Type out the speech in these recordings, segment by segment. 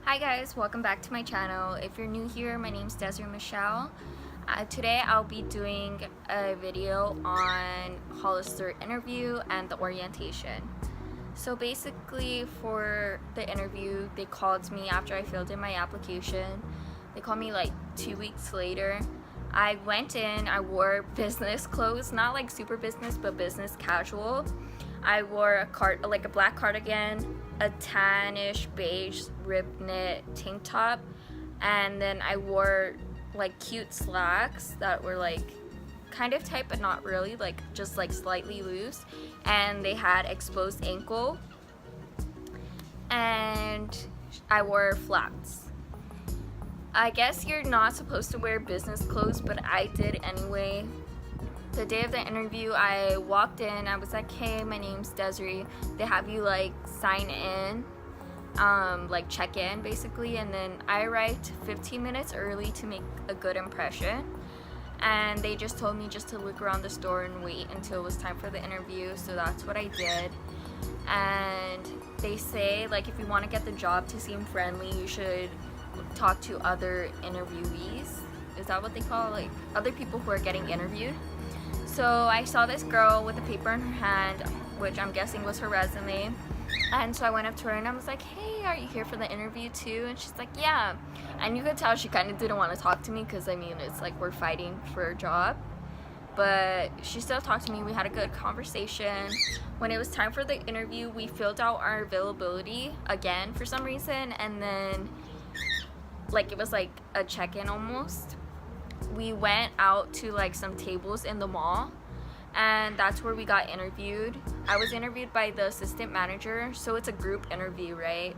Hi guys, welcome back to my channel. If you're new here, my name's Desiree Michelle. Today I'll be doing a video on Hollister interview and the orientation. So basically for the interview, they called me after I filled in my application. They called me like 2 weeks later. I went in, I wore business clothes, not like super business, but business casual. I wore a black cardigan, a tannish beige rib knit tank top, and then I wore like cute slacks that were like kind of tight but not really, like just like slightly loose, and they had exposed ankle, and I wore flats. I guess you're not supposed to wear business clothes, but I did anyway. The day of the interview, I walked in, I was like, hey, my name's Desiree. They have you like sign in, like check in basically, and then I arrived 15 minutes early to make a good impression, and they just told me just to look around the store and wait until it was time for the interview, so that's what I did. And they say like if you want to get the job to seem friendly, you should talk to other interviewees. Is that what they call, like other people who are getting interviewed? So I saw this girl with a paper in her hand, which I'm guessing was her resume, and so I went up to her and I was like, hey, are you here for the interview too? And she's like, yeah. And you could tell she kind of didn't want to talk to me because I mean it's like we're fighting for a job, but she still talked to me. We had a good conversation. When it was time for the interview, we filled out our availability again for some reason, and then like it was like a check-in almost. We went out to like some tables in the mall, and that's where we got interviewed. I was interviewed by the assistant manager, so it's a group interview, right?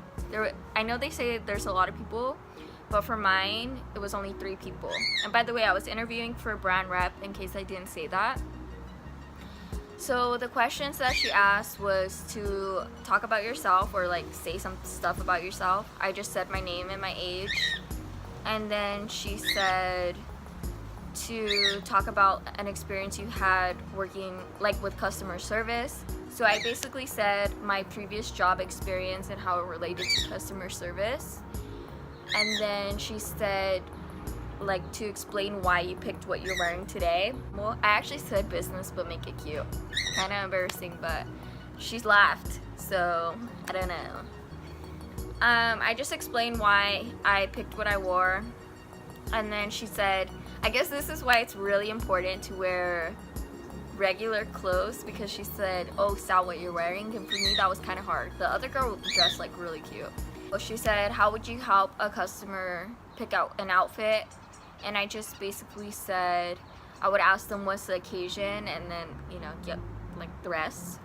I know they say there's a lot of people, but for mine it was only 3 people. And by the way, I was interviewing for brand rep, in case I didn't say that. So the questions that she asked was to talk about yourself or like say some stuff about yourself. I just said my name and my age, and then she said to talk about an experience you had working like with customer service. So I basically said my previous job experience and how it related to customer service. And then she said like to explain why you picked what you're wearing today. Well, I actually said business but make it cute. Kind of embarrassing, but she laughed, so I don't know. I just explained why I picked what I wore, and then she said, I guess this is why it's really important to wear regular clothes, because she said, oh, style what you're wearing, and for me that was kind of hard. The other girl dressed like really cute. Well, she said, how would you help a customer pick out an outfit? And I just basically said I would ask them what's the occasion, and then, you know, get like the rest.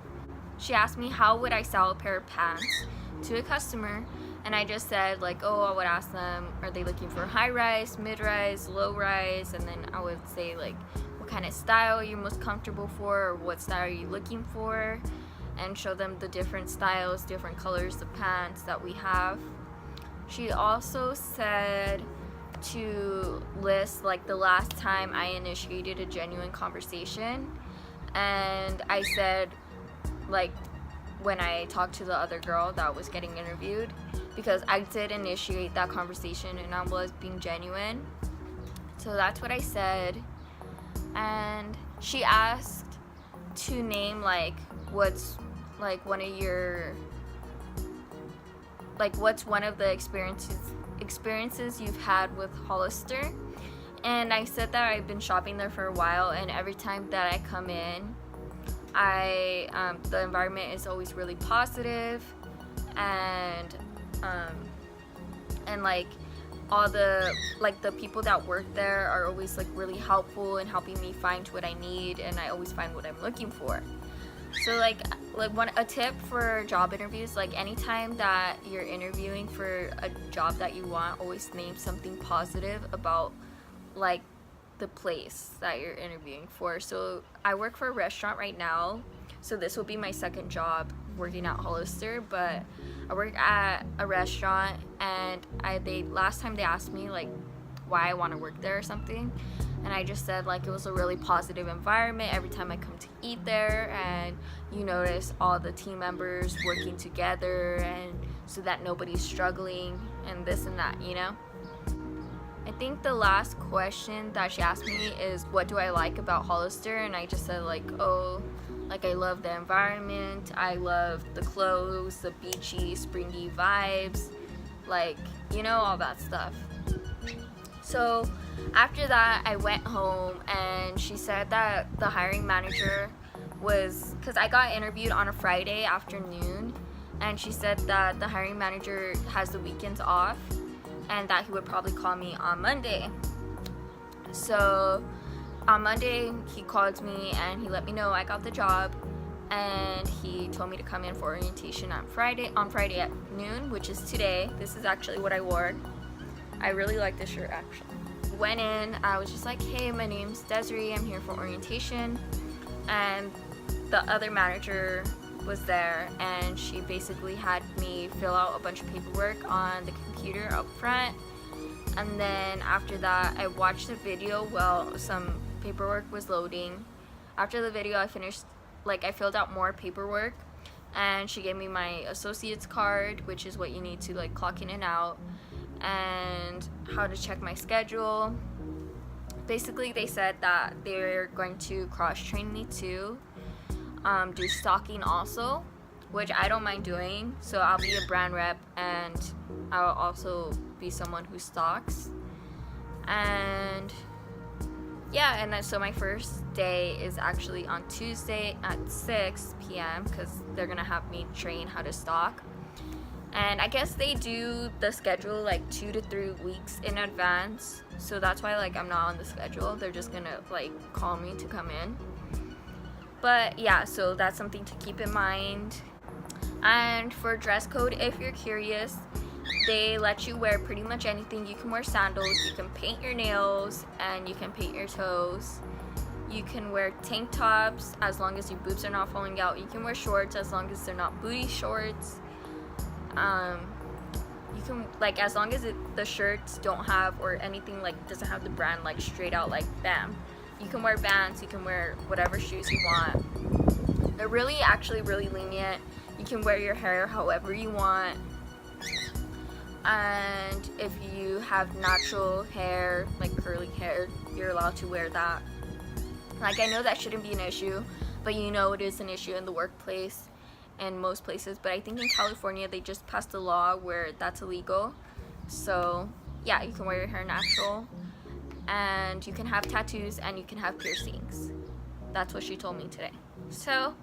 She asked me how would I style a pair of pants to a customer, and I just said like, oh, I would ask them, are they looking for high rise, mid rise, low rise? And then I would say like what kind of style you're most comfortable for, or what style are you looking for, and show them the different styles, different colors of pants that we have. She also said to list like the last time I initiated a genuine conversation, and I said like when I talked to the other girl that was getting interviewed, because I did initiate that conversation and I was being genuine. So that's what I said. And she asked to name like what's like one of your like what's one of the experiences you've had with Hollister. And I said that I've been shopping there for a while, and every time that I come in, the environment is always really positive, and like all the people that work there are always like really helpful in helping me find what I need, and I always find what I'm looking for. So like a tip for job interviews, like anytime that you're interviewing for a job that you want, always name something positive about like the place that you're interviewing for. So I work for a restaurant right now, so this will be my second job working at Hollister, but I work at a restaurant, and last time they asked me like why I want to work there or something, and I just said like it was a really positive environment every time I come to eat there, and you notice all the team members working together, and so that nobody's struggling and this and that, you know? I think the last question that she asked me is, what do I like about Hollister? And I just said like, oh, like I love the environment, I love the clothes, the beachy, springy vibes, like, you know, all that stuff. So after that, I went home, and she said that the hiring manager was, because I got interviewed on a Friday afternoon, and she said that the hiring manager has the weekends off and that he would probably call me on Monday. So on Monday, he called me and he let me know I got the job, and he told me to come in for orientation on Friday at noon, which is today. This is actually what I wore. I really like this shirt actually. Went in, I was just like, hey, my name's Desiree, I'm here for orientation. And the other manager was there, and she basically had me fill out a bunch of paperwork on the computer up front. And then after that, I watched a video while some paperwork was loading. After the video, I finished, like, I filled out more paperwork, and she gave me my associate's card, which is what you need to like clock in and out, and how to check my schedule. Basically, they said that they're going to cross-train me too, do stocking also, which I don't mind doing. So I'll be a brand rep, and I'll also be someone who stocks. And yeah, and then, so my first day is actually on Tuesday at 6 p.m. because they're gonna have me train how to stock. And I guess they do the schedule like 2 to 3 weeks in advance, so that's why like I'm not on the schedule. They're just gonna like call me to come in. But yeah, so that's something to keep in mind. And for dress code, if you're curious, they let you wear pretty much anything. You can wear sandals, you can paint your nails, and you can paint your toes. You can wear tank tops as long as your boobs are not falling out. You can wear shorts as long as they're not booty shorts. You can, like, as long as the shirts don't have, or anything like doesn't have the brand like straight out like BAM. You can wear Vans, you can wear whatever shoes you want. They're really really lenient. You can wear your hair however you want. And if you have natural hair, like curly hair, you're allowed to wear that. Like, I know that shouldn't be an issue, but you know it is an issue in the workplace and most places. But I think in California they just passed a law where that's illegal. So yeah, you can wear your hair natural, and you can have tattoos, and you can have piercings. That's what she told me today. So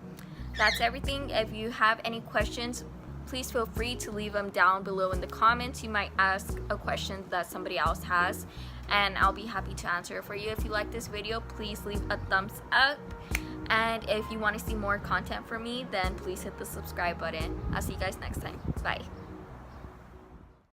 that's everything. If you have any questions, please feel free to leave them down below in the comments. You might ask a question that somebody else has, and I'll be happy to answer it for you. If you like this video, please leave a thumbs up. And if you want to see more content from me, then please hit the subscribe button. I'll see you guys next time. Bye.